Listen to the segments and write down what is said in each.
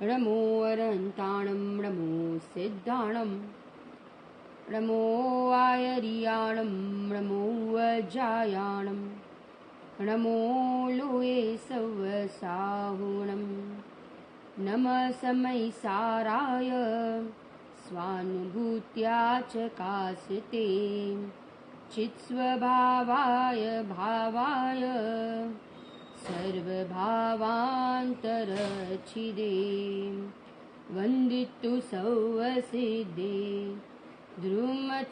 नमो अरन्ताणं नमो सिद्धाणं नमो आयर्याणं नमो अजायाणं नमो लोये सवसाहुणं नमः समयसाराय स्वानुभूत्या च कासते चित्स्वभावाय भावाय सर्वभावान्तरच्छिदे वन्दितु सौवसिद्धे द्रुमचलवणोऽमं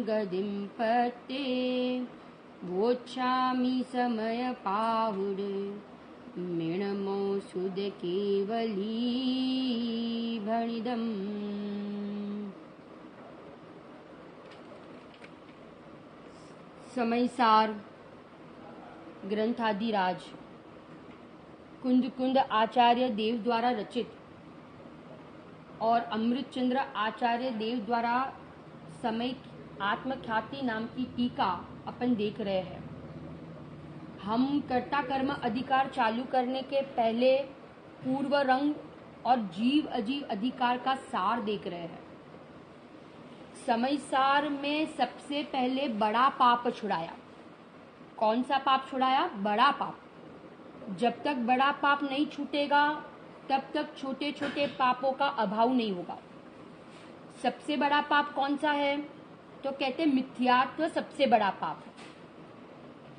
गदिं पत्ते वोच्छामि समयपाहुडे मिणमो सुदकेवली भणिदम्। समयसार ग्रंथादिराज कुंद कुंद आचार्य देव द्वारा रचित और अमृतचंद्र आचार्य देव द्वारा समय आत्मख्याति नाम की टीका अपन देख रहे हैं। हम कर्ता कर्म अधिकार चालू करने के पहले पूर्व रंग और जीव अजीव अधिकार का सार देख रहे हैं। समय सार में सबसे पहले बड़ा पाप छुड़ाया। कौन सा पाप छुड़ाया? बड़ा पाप। जब तक बड़ा पाप नहीं छूटेगा तब तक छोटे छोटे पापों का अभाव नहीं होगा। सबसे बड़ा पाप कौन सा है? तो कहते मिथ्यात्व सबसे बड़ा पाप है।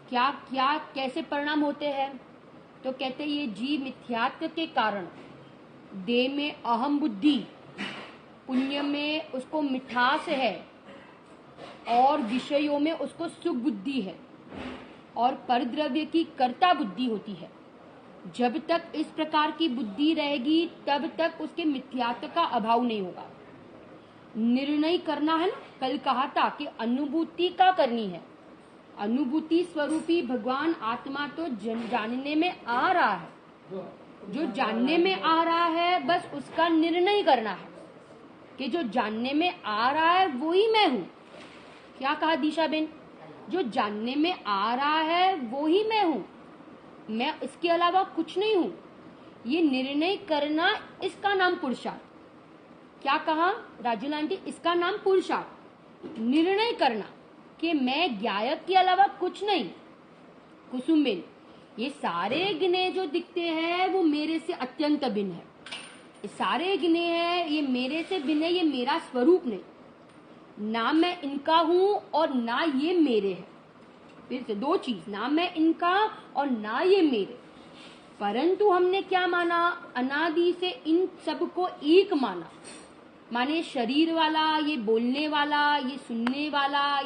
क्या क्या कैसे परिणाम होते हैं? तो कहते ये जीव मिथ्यात्व के कारण देह में अहम बुद्धि, पुण्य में उसको मिठास है और विषयों में उसको सुख बुद्धि है और परद्रव्य की कर्ता बुद्धि होती है। जब तक इस प्रकार की बुद्धि रहेगी तब तक उसके मिथ्यात्व का अभाव नहीं होगा। निर्णय करना है ना, कल कहा था कि अनुभूति का करनी है। अनुभूति स्वरूपी भगवान आत्मा तो जानने में आ रहा है। जो जानने में आ रहा है बस उसका निर्णय करना है कि जो जानने में आ रहा है वो ही मैं हूँ। क्या कहा दिशा बेन? जो जानने में आ रहा है वो ही मैं हूँ, मैं इसके अलावा कुछ नहीं हूँ। ये निर्णय करना, इसका नाम पुरुषार्थ। क्या कहा राजू आंटी? इसका नाम पुरुषार्थ। निर्णय करना कि मैं ज्ञायक के अलावा कुछ नहीं। कुसुम बेन, ये सारे गिने जो दिखते हैं वो मेरे से अत्यंत भिन्न है। ये सारे गिने हैं, ये मेरे से भिन्न है, ये मेरा स्वरूप नहीं। ना मैं इनका हूं और ना ये मेरे हैं। फिर से दो चीज, ना मैं इनका और ना ये मेरे। परंतु हमने क्या माना? अनादि से इन सबको एक माना। माने शरीर वाला, ये बोलने वाला, ये सुनने वाला,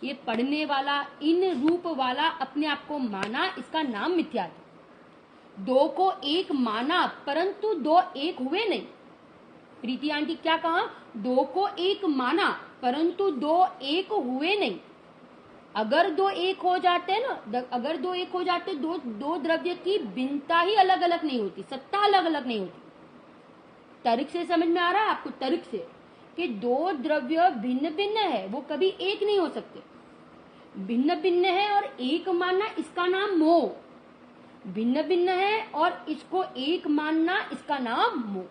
ये पढ़ने वाला, इन रूप वाला अपने आप को माना। इसका नाम मिथ्यात्व। दो को एक माना परंतु दो एक हुए नहीं। प्रीति आंटी क्या कहा? दो को एक माना परंतु दो एक हुए नहीं। अगर दो एक हो जाते ना, अगर दो एक हो जाते दो द्रव्य की भिन्नता ही अलग अलग नहीं होती, सत्ता अलग अलग नहीं होती। तर्क से समझ में आ रहा है आपको? तर्क से कि दो द्रव्य भिन्न भिन्न है, वो कभी एक नहीं हो सकते। भिन्न भिन्न है और एक मानना, इसका नाम मोह। भिन्न भिन्न है और इसको एक मानना, इसका नाम मोह।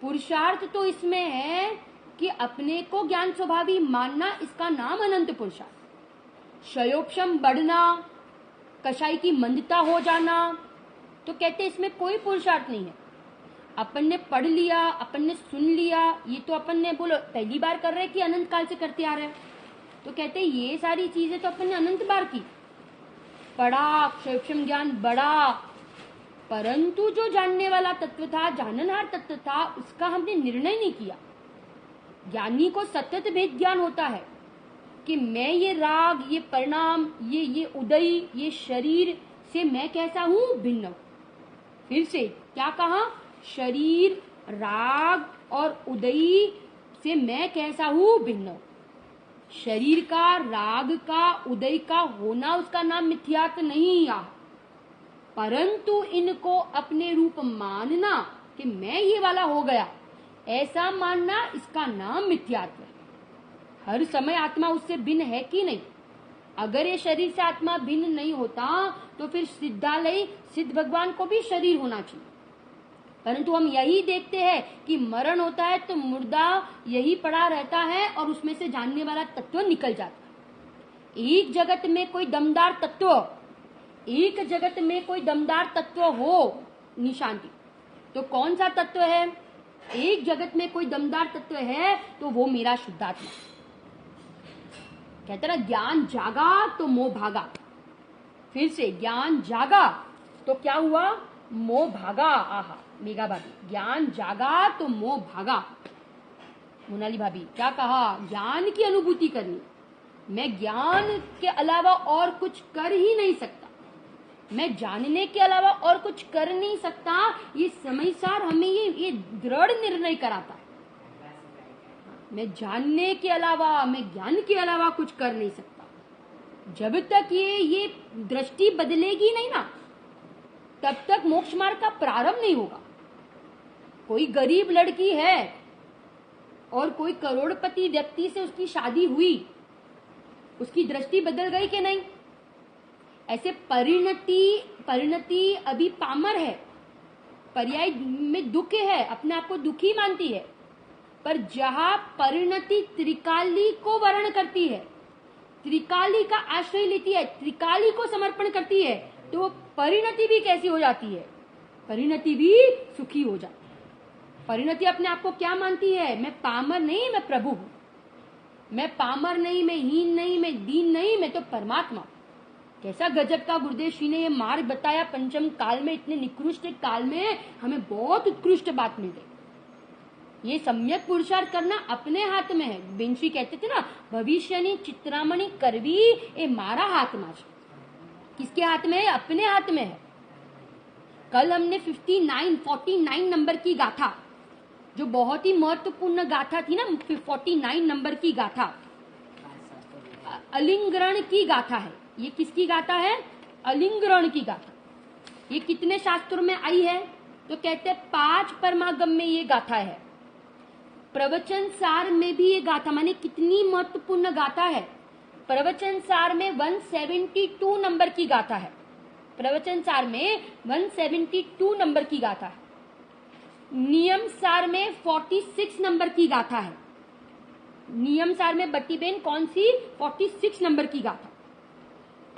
पुरुषार्थ तो इसमें है कि अपने को ज्ञान स्वभावी मानना, इसका नाम अनंत पुरुषार्थ। क्षयोक्षम बढ़ना, कषाय की मंदता हो जाना, तो कहते इसमें कोई पुरुषार्थ नहीं है। अपन ने पढ़ लिया, अपन ने सुन लिया, ये तो अपन ने बोलो पहली बार कर रहे कि अनंत काल से करते आ रहे हैं। तो कहते ये सारी चीजें तो अपन ने अनंत बार की। पढ़ा, क्षयोक्षम ज्ञान बढ़ा, परंतु जो जानने वाला तत्व था, जाननहार तत्व था, उसका हमने निर्णय नहीं किया। ज्ञानी को सतत भेद ज्ञान होता है कि मैं ये राग, ये परिणाम, ये उदय, ये शरीर से मैं कैसा हूं? भिन्न। फिर से क्या कहा? शरीर, राग और उदय से मैं कैसा हूं? भिन्न। शरीर का, राग का, उदय का होना, उसका नाम मिथ्यात्व नहीं है। परंतु इनको अपने रूप मानना कि मैं ये वाला हो गया, ऐसा मानना, इसका नाम मिथ्यात्व है। हर समय आत्मा उससे भिन्न है कि नहीं? अगर ये शरीर से आत्मा भिन्न नहीं होता तो फिर सिद्धालय सिद्ध भगवान को भी शरीर होना चाहिए। परंतु हम यही देखते हैं कि मरण होता है तो मुर्दा यही पड़ा रहता है और उसमें से जानने वाला तत्व निकल जाता है। एक जगत में कोई दमदार तत्व हो निशांति, तो कौन सा तत्व है? एक जगत में कोई दमदार तत्व है तो वो मेरा शुद्धात्मा। कहते ना, ज्ञान जागा तो मोह भागा। फिर से ज्ञान जागा तो क्या हुआ? मोह भागा। आहा मेघा भाभी, ज्ञान जागा तो मोह भागा। मोनाली भाभी क्या कहा? ज्ञान की अनुभूति करनी। मैं ज्ञान के अलावा और कुछ कर ही नहीं सकता, मैं जानने के अलावा और कुछ कर नहीं सकता। ये समय सार हमें ये दृढ़ निर्णय कराता है। मैं जानने के अलावा, मैं ज्ञान के अलावा कुछ कर नहीं सकता। जब तक ये दृष्टि बदलेगी नहीं ना, तब तक मोक्ष मार्ग का प्रारंभ नहीं होगा। कोई गरीब लड़की है और कोई करोड़पति व्यक्ति से उसकी शादी हुई, उसकी दृष्टि बदल गई कि नहीं? ऐसे परिणति अभी पामर है, पर्याय में दुख है, अपने आप को दुखी मानती है। पर जहां परिणति त्रिकाली को वर्ण करती है, त्रिकाली का आश्रय लेती है, त्रिकाली को समर्पण करती है, तो परिणति भी कैसी हो जाती है? परिणति भी सुखी हो जाती है। परिणति अपने आप को क्या मानती है? मैं पामर नहीं, मैं प्रभु हूं। मैं पामर नहीं, मैं हीन नहीं, मैं दीन नहीं, मैं तो परमात्मा। कैसा गजब का गुरुदेव श्री ने ये मार्ग बताया पंचम काल में, इतने निकृष्ट काल में हमें बहुत उत्कृष्ट बात मिल गई। ये सम्यक पुरुषार्थ करना अपने हाथ में है। बेंशी कहते थे ना, भविष्यनी चित्रामणि करवी ए मारा हाथ में। किसके हाथ में है? अपने हाथ में है। कल हमने 49 नंबर की गाथा, जो बहुत ही महत्वपूर्ण गाथा थी ना, 49 नंबर की गाथा अलिंगरण की गाथा है। ये किसकी गाथा है? अलिंगरण की गाथा। ये कितने शास्त्रों में आई है? तो कहते 5 परमागम में ये गाथा है। प्रवचन सार में भी ये गाथा, माने कितनी महत्वपूर्ण गाथा है। प्रवचन सार में 172 नंबर की गाथा है। प्रवचन सार में 172 नंबर की गाथा है। नियम सार में 46 नंबर की गाथा है। नियम सार में बट्टी बेन कौन सी? 46 नंबर की गाथा।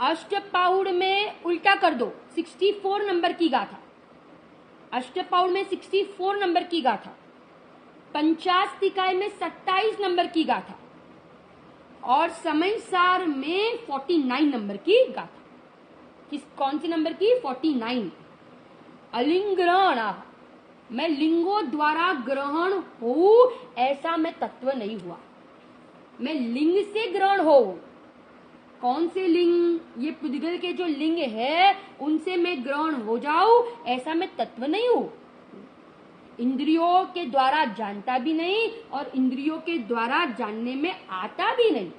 अष्टपाउड़ में उल्टा कर दो, 64 नंबर की गाथा। अष्टपाउड़ में 64 नंबर की गाथा। पंचास्तिकाय में 27 नंबर की गाथा और समय सार में 49 नंबर की गाथा। कौन सी नंबर की? 49। अलिंगरण, मैं लिंगो द्वारा ग्रहण हो ऐसा मैं तत्व नहीं हुआ। मैं लिंग से ग्रहण हो। कौन से लिंग? ये पुद्गल के जो लिंग है उनसे मैं ग्रहण हो जाऊं ऐसा मैं तत्व नहीं हूं। इंद्रियों के द्वारा जानता भी नहीं और इंद्रियों के द्वारा जानने में आता भी नहीं।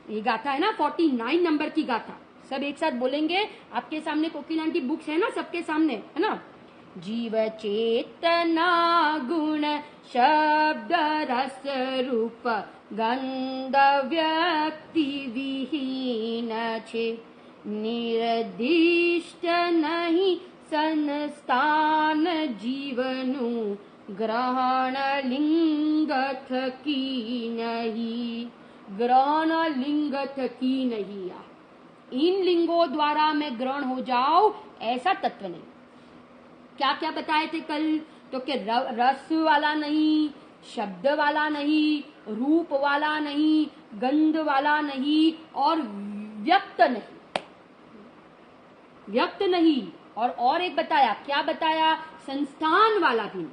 ये गाथा है ना 49 नंबर की गाथा। सब एक साथ बोलेंगे। आपके सामने कोकिल आंटी बुक्स है ना, सबके सामने है ना। जीव चेतना गुण शब्द रस रूप गंध व्यक्ति विहीन छे, निर्दिष्ट नहीं संस्थान जीवनु ग्रहण लिंग थकी नहीं। ग्रहण लिंग थकी नहीं। इन लिंगों द्वारा मैं ग्रहण हो जाऊं ऐसा तत्व नहीं। क्या क्या बताए थे कल? तो कि रस वाला नहीं, शब्द वाला नहीं, रूप वाला नहीं, गंध वाला नहीं और व्यक्त नहीं। व्यक्त नहीं और एक बताया, क्या बताया? संस्थान वाला भी नहीं।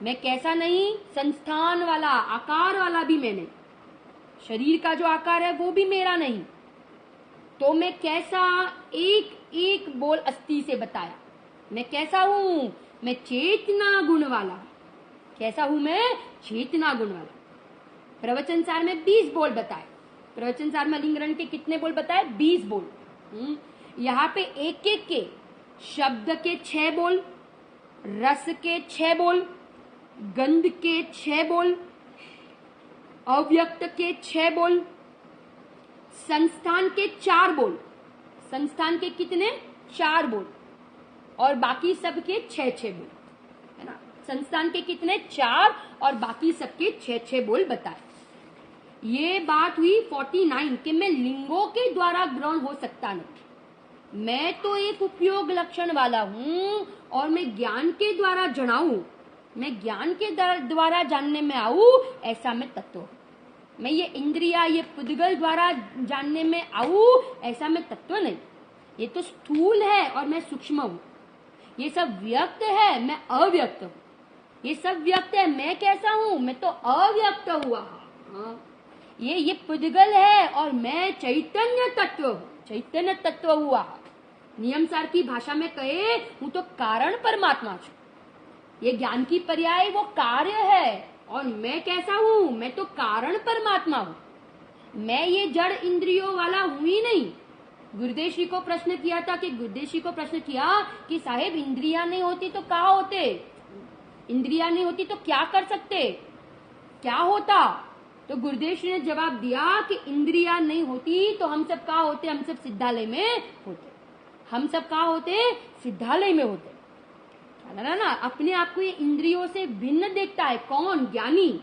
मैं कैसा नहीं? संस्थान वाला, आकार वाला भी मैं नहीं। शरीर का जो आकार है वो भी मेरा नहीं। तो मैं कैसा? एक एक बोल अस्थि से बताया। मैं कैसा हूं? मैं चेतना गुण वाला। कैसा हूं मैं? चेतना गुण वाला। प्रवचन सार में 20 बोल बताए। प्रवचन सार में अलिंगरण के कितने बोल बताए? 20 बोल। यहाँ पे एक एक के शब्द के 6 बोल, रस के 6 बोल, गंध के 6 बोल, अव्यक्त के 6 बोल, संस्थान के 4 बोल। संस्थान के कितने? 4 बोल और बाकी सब के 6 बोल। है ना। संस्थान के कितने 4 और बाकी सबके 6 बोल बताए। ये बात हुई 49 कि मैं लिंगों के द्वारा ग्रहण हो सकता नहीं। मैं तो एक उपयोग लक्षण वाला हूं और मैं ज्ञान के द्वारा जनाऊं, मैं ज्ञान के द्वारा जानने में आऊं, ऐसा मैं तत्व हूं। मैं ये इंद्रिया, ये पुद्गल द्वारा जानने में आऊं, ऐसा मैं तत्व नहीं। ये तो स्थूल है और मैं सूक्ष्म हूं। ये सब व्यक्त है, मैं अव्यक्त हूं। ये सब व्यक्त है, मैं कैसा हूं? मैं तो अव्यक्त हुआ। हाँ। ये पुद्गल है और मैं चैतन्य तत्व हूं, चैतन्य तत्व हुआ। नियम सार की भाषा में कहे हूं तो कारण परमात्मा छू। ये ज्ञान की पर्याय वो कार्य है और मैं कैसा हूं? मैं तो कारण परमात्मा हूं। मैं ये जड़ इंद्रियों वाला हूं ही नहीं। गुरुदेव श्री को प्रश्न किया था कि गुरुदेव श्री को प्रश्न किया कि साहेब इंद्रियां नहीं होती तो क्या होते? इंद्रियां नहीं होती तो क्या कर सकते, क्या होता? तो गुरुदेव श्री ने जवाब दिया कि इंद्रियां नहीं होती तो हम सब कहाँ होते? हम सब सिद्धालय में होते। हम सब कहाँ होते? सिद्धालय में होते। ना अपने आप को ये इंद्रियों से भिन्न देखता है कौन? ज्ञानी।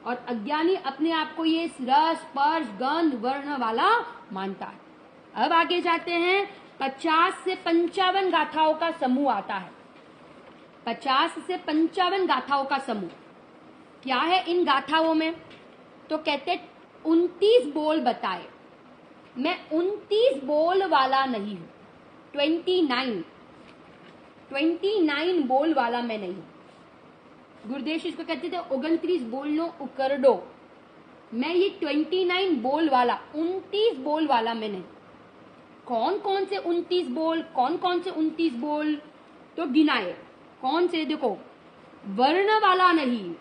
और अज्ञानी अपने आप को ये रस, स्पर्श, गंध, वर्ण वाला मानता है। अब आगे जाते हैं। 50 से 55 गाथाओं का समूह आता है। 50 से 55 गाथाओं का समूह क्या है इन गाथाओं में? तो कहते 29 बोल बताए। मैं 29 बोल वाला नहीं हूं। 29 बोल वाला मैं नहीं हूं। गुरुदेव इसको कहते थे 29 बोलनो उकरडो। मैं ये 29 बोल वाला, 29 बोल वाला मैं नहीं। कौन कौन से 29 बोल? कौन कौन से 29 बोल? तो गिनाए। कौन से? देखो, वर्ण वाला नहीं।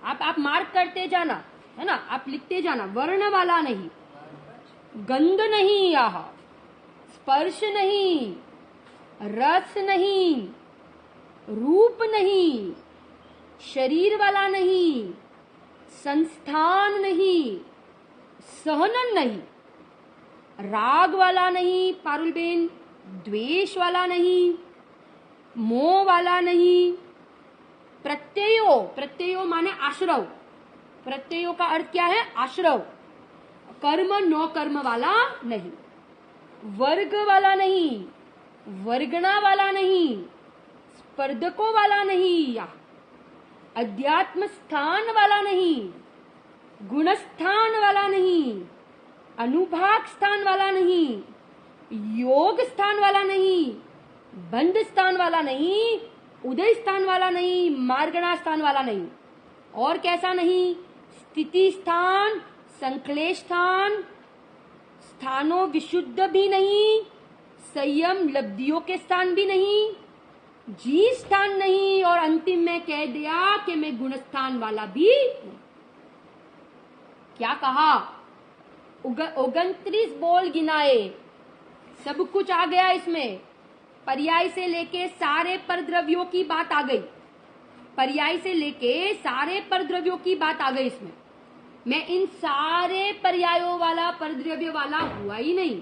आप मार्क करते जाना, है ना, आप लिखते जाना। वर्ण वाला नहीं, गंध नहीं, यहाँ स्पर्श नहीं, रस नहीं, रूप नहीं, शरीर वाला नहीं, संस्थान नहीं, सहनन नहीं, राग वाला नहीं पारुलबेन, द्वेष वाला नहीं, मोह वाला नहीं, प्रत्ययो माने आश्रव। प्रत्ययों का अर्थ क्या है? आश्रव। कर्म नो कर्म वाला नहीं, वर्ग वाला नहीं, वर्गणा वाला नहीं, स्पर्धकों वाला नहीं, या अध्यात्म स्थान वाला नहीं, गुण स्थान वाला नहीं, अनुभाग स्थान वाला नहीं, योग स्थान वाला नहीं, बंध स्थान वाला नहीं, उदय स्थान वाला नहीं, मार्गणा स्थान वाला नहीं। और कैसा नहीं? स्थिति स्थान, संक्लेश स्थान, स्थानों विशुद्ध भी नहीं, संयम लब्धियों के स्थान भी नहीं, जी स्थान नहीं, और अंतिम में कह दिया कि मैं गुण स्थान वाला भी नहीं। क्या कहा? 29 बोल गिनाए, सब कुछ आ गया इसमें। पर्याय से लेके सारे परद्रव्यों की बात आ गई। पर्याय से लेके सारे परद्रव्यों की बात आ गई इसमें। मैं इन सारे पर्यायों वाला, परद्रव्य वाला हुआ ही नहीं।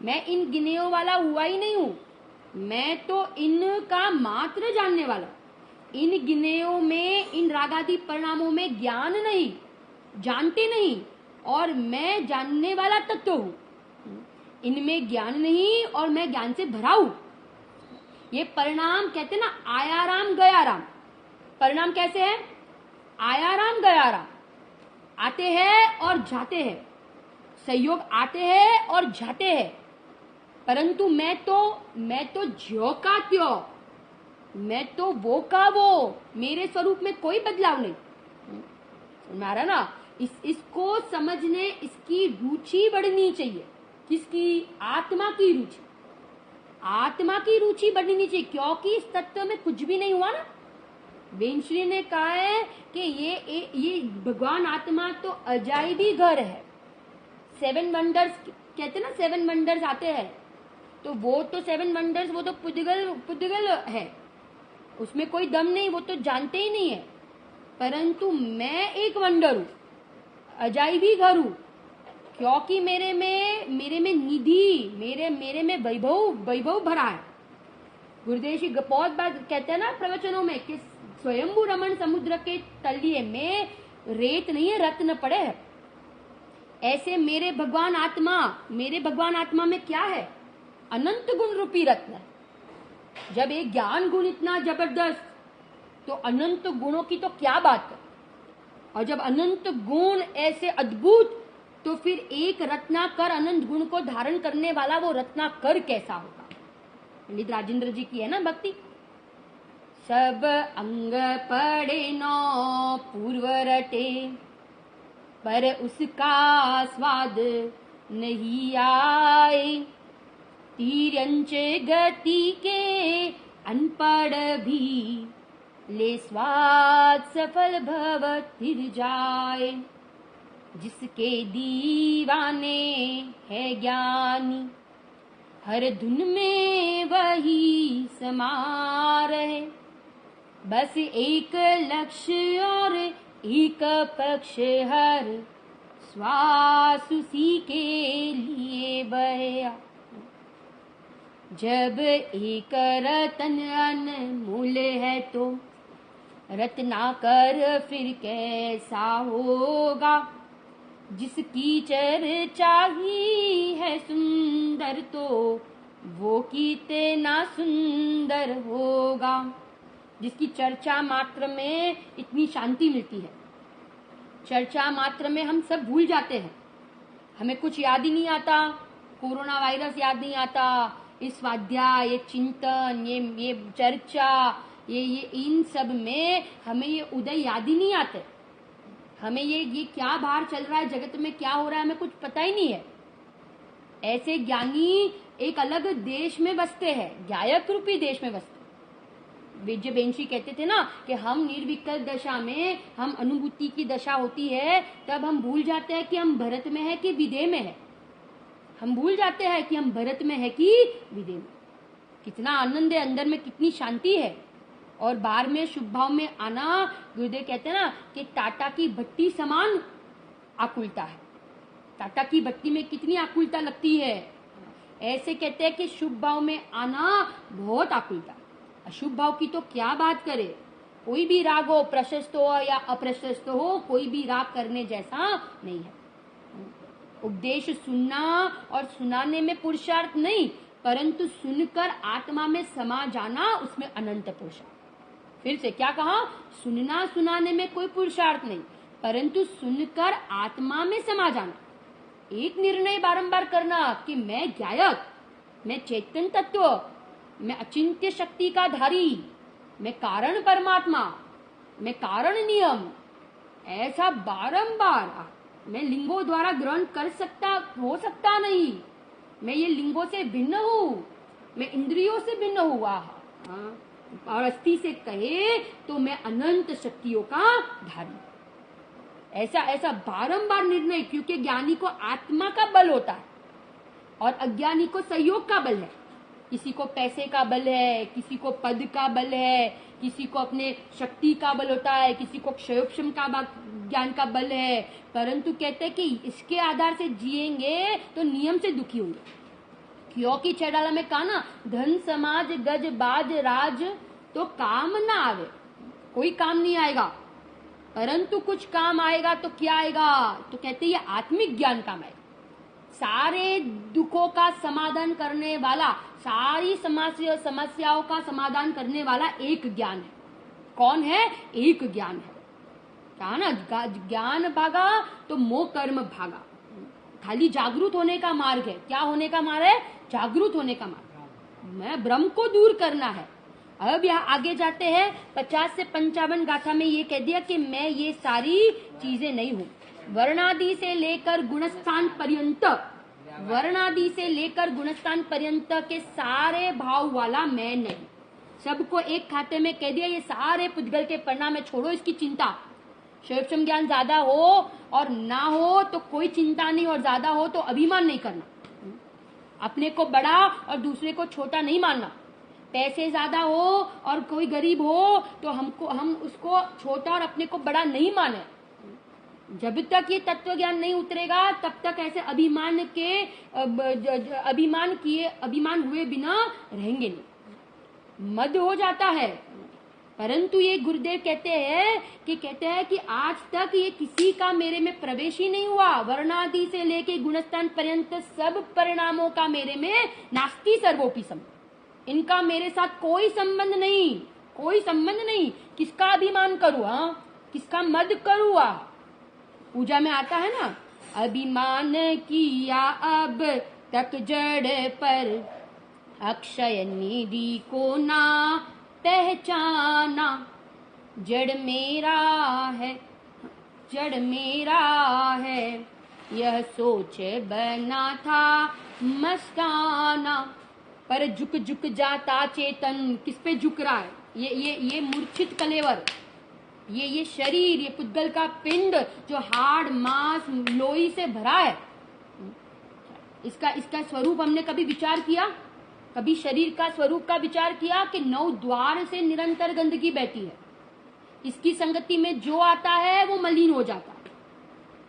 मैं इन गिनेयों वाला हुआ ही नहीं हूं। मैं तो इनका मात्र जानने वाला। इन गिनेयों में, इन रागादि परिणामों में ज्ञान नहीं, जानते नहीं, और मैं जानने वाला तत्व हूं। इनमें ज्ञान नहीं और मैं ज्ञान से भरा हूं। ये परिणाम कहते ना, आया राम गया राम। परिणाम कैसे है? आया राम गया राम, आते हैं और जाते हैं, संयोग आते हैं और जाते हैं। परंतु मैं तो ज्यो का त्यों, मैं तो वो का वो, मेरे स्वरूप में कोई बदलाव नहीं। हमारा ना इसको समझने, इसकी रुचि बढ़नी चाहिए। किसकी? आत्मा की रुचि। आत्मा की रुचि बढ़नी चाहिए, क्योंकि इस तत्व में कुछ भी नहीं हुआ ना। वेंश्री ने कहा है कि ये भगवान आत्मा तो अजायबी घर है। 7 वंडर्स कहते ना, 7 वंडर्स आते हैं, तो वो तो 7 वंडर्स, वो तो पुद्गल है, उसमें कोई दम नहीं, वो तो जानते ही नहीं है। परंतु मैं एक वंडर हूँ, अजायबी घर हूँ, क्योंकि मेरे में निधि, मेरे में वैभव भरा है। गुरुदेव जी बहुत बार कहते हैं ना प्रवचनों में कि स्वयंभू रमण समुद्र के तलिए में रेत नहीं है, रत्न पड़े है। ऐसे मेरे भगवान आत्मा में क्या है? अनंत गुण रूपी रत्न है। जब एक ज्ञान गुण इतना जबरदस्त, तो अनंत गुणों की तो क्या बात है। और जब अनंत गुण ऐसे अद्भुत, तो फिर एक रत्नाकर अनंत गुण को धारण करने वाला वो रत्नाकर कैसा होगा। पंडित राजेंद्र जी की है ना भक्ति। सब अंग पड़े नौ पूर्व रटे, पर उसका स्वाद नहीं आए। तीरंच गति के अनपढ़ भी, ले स्वाद सफल भव तिर जाए। जिसके दीवाने है ज्ञानी, हर धुन में वही समा रहे। बस एक लक्ष्य और एक पक्ष, हर श्वास उसी के लिए बहे। जब एक रतन अनमोल है, तो रत्नाकर फिर कैसा होगा। जिसकी चर्चा ही है सुंदर, तो वो कितना सुंदर होगा। जिसकी चर्चा मात्र में इतनी शांति मिलती है, चर्चा मात्र में हम सब भूल जाते हैं, हमें कुछ याद ही नहीं आता। कोरोना वायरस याद नहीं आता, ये स्वाध्याय, ये चिंतन, ये चर्चा, ये इन सब में हमें ये उदय याद ही नहीं आते। हमें ये क्या बाहर चल रहा है, जगत में क्या हो रहा है, हमें कुछ पता ही नहीं है। ऐसे ज्ञानी एक अलग देश में बसते हैं, गायक रूपी देश में बसते। विजय बेंशी कहते थे ना कि हम निर्विकल्प दशा में, हम अनुभूति की दशा होती है, तब हम भूल जाते हैं कि हम भरत में है कि विदेह में है। हम भूल जाते हैं कि हम भरत में है कि विदेह में। कितना आनंद है अंदर में, कितनी शांति है। और बाहर में शुभ भाव में आना, गुरुदेव कहते हैं ना कि टाटा की भट्टी समान आकुलता है। टाटा की भट्टी में कितनी आकुलता लगती है। ऐसे कहते हैं कि शुभ भाव में आना बहुत आकुलता। अशुभ भाव की तो क्या बात करे। कोई भी राग हो, प्रशस्त हो या अप्रशस्त हो, कोई भी राग करने जैसा नहीं है। उपदेश सुनना और सुनाने में पुरुषार्थ नहीं, परंतु सुनकर आत्मा में समा जाना, उसमें अनंत पुरुषार्थ। फिर से क्या कहा? सुनना सुनाने में कोई पुरुषार्थ नहीं, परंतु सुनकर आत्मा में समा जाना। एक निर्णय बारंबार करना कि मैं गायक, मैं चैतन्य तत्व, मैं अचिंत्य शक्ति का धारी, मैं कारण परमात्मा, मैं कारण नियम, ऐसा बारंबार। मैं लिंगों द्वारा ग्रहण कर सकता, हो सकता नहीं। मैं ये लिंगों से भिन्न हूँ, मैं इंद्रियों से भिन्न हुआ। और अस्थि से कहे तो मैं अनंत शक्तियों का धारी। ऐसा बारंबार निर्णय, क्योंकि ज्ञानी को आत्मा का बल होता है और अज्ञानी को सहयोग का बल है। किसी को पैसे का बल है, किसी को पद का बल है, किसी को अपने शक्ति का बल होता है, किसी को क्षयोक्षम का ज्ञान का बल है। परंतु कहते हैं कि इसके आधार से जिएंगे तो नियम से दुखी होंगे। क्योंकि चैडाला में कहा ना, धन समाज गज बाज राज तो काम ना आवे, कोई काम नहीं आएगा, परंतु कुछ काम आएगा। तो क्या आएगा? तो कहते हैं ये आत्मिक ज्ञान काम आएगा। सारे दुखों का समाधान करने वाला, सारी समस्याओं का समाधान करने वाला एक ज्ञान है। कौन है? एक ज्ञान है। कहा ना, ज्ञान भागा तो मोह कर्म भागा। खाली जागरूक होने का मार्ग है। क्या होने का मार्ग है? जागरूक होने का मार्ग। मैं भ्रम को दूर करना है। अब यहाँ आगे जाते हैं 50 से 55 गाथा में ये कह दिया कि मैं ये सारी चीजें नहीं हूँ। वर्णादि से लेकर गुणस्थान पर्यंत, वर्णादि से लेकर गुणस्थान पर्यंत के सारे भाव वाला मैं नहीं। सबको एक खाते में कह दिया। ये सारे पुद्गल के परिणाम में छोड़ो इसकी चिंता। शिवक्षम ज्ञान ज्यादा हो और ना हो तो कोई चिंता नहीं, और ज्यादा हो तो अभिमान नहीं करना। अपने को बड़ा और दूसरे को छोटा नहीं मानना। पैसे ज्यादा हो और कोई गरीब हो तो हम उसको छोटा और अपने को बड़ा नहीं माने। जब तक ये तत्व ज्ञान नहीं उतरेगा तब तक ऐसे अभिमान हुए बिना रहेंगे नहीं। मद हो जाता है। परंतु ये गुरुदेव कहते हैं कि आज तक ये किसी का मेरे में प्रवेश ही नहीं हुआ। वर्णादि से लेके गुणस्थान पर्यंत सब परिणामों का मेरे में नास्ति सर्वोपि सम। इनका मेरे साथ कोई संबंध नहीं, कोई संबंध नहीं। किसका अभिमान करूँ? किसका मद करूँ? पूजा में आता है ना, अभिमान किया अब तक जड़ पर, अक्षय निधि को ना पहचाना। जड़ मेरा है, जड़ मेरा है, यह सोच बना था मस्ताना। पर झुक झुक जाता चेतन। किस पे झुक रहा है? ये मूर्छित कलेवर, ये शरीर, ये पुद्गल का पिंड जो हाड़ मांस लोई से भरा है, इसका स्वरूप हमने कभी विचार किया? कभी शरीर का स्वरूप का विचार किया कि 9 द्वार से निरंतर गंदगी बहती है। इसकी संगति में जो आता है वो मलिन हो जाता है।